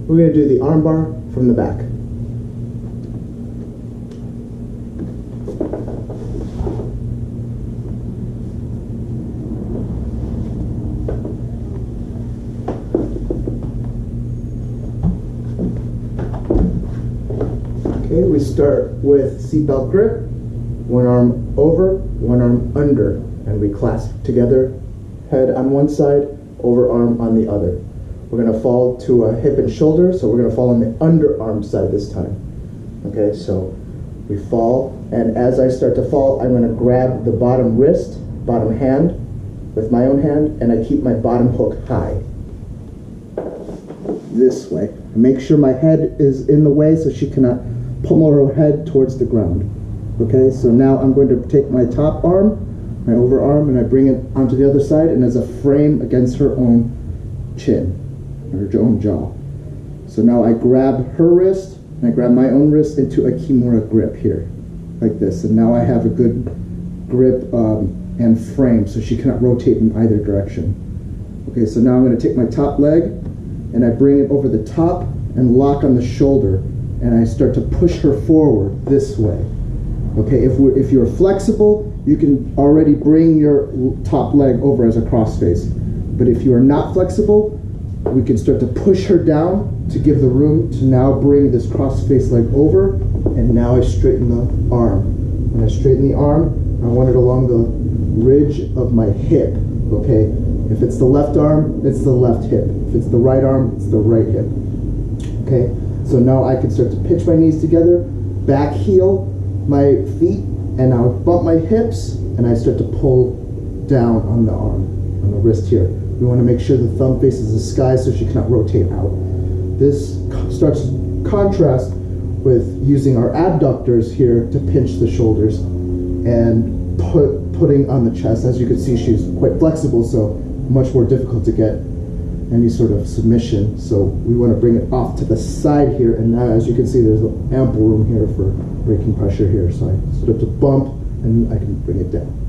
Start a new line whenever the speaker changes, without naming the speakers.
we're going to do the armbar from the back. Okay, we start with seatbelt grip, one arm over, one arm under, and we clasp together, head on one side, overarm on the other. We're going to fall to a hip and shoulder, so we're going to fall on the underarm side this time. Okay, so we fall, and as I start to fall, I'm going to grab the bottom wrist, bottom hand, with my own hand, and I keep my bottom hook high. This way. Make sure my head is in the way so she cannot pummel her head towards the ground. Okay, so now I'm going to take my top arm, my overarm, and I bring it onto the other side, and as a frame against her own chin, or her own jaw. So now I grab her wrist, and I grab my own wrist into a kimura grip here, like this. And now I have a good grip and frame, so she cannot rotate in either direction. Okay, so now I'm going to take my top leg, and I bring it over the top and lock on the shoulder, and I start to push her forward this way. Okay, if you're flexible, you can already bring your top leg over as a cross face. But if you are not flexible, we can start to push her down to give the room to now bring this cross face leg over, and now I straighten the arm. When I straighten the arm, I want it along the ridge of my hip, okay? If it's the left arm, it's the left hip. If it's the right arm, it's the right hip, okay? So now I can start to pitch my knees together, back heel my feet, and I'll bump my hips, and I start to pull down on the arm, on the wrist here. We want to make sure the thumb faces the sky so she cannot rotate out. This starts to contrast with using our abductors here to pinch the shoulders and putting on the chest. As you can see, she's quite flexible, so much more difficult to get any sort of submission. So we want to bring it off to the side here, and now as you can see, there's ample room here for breaking pressure here. So I start to bump, and I can bring it down.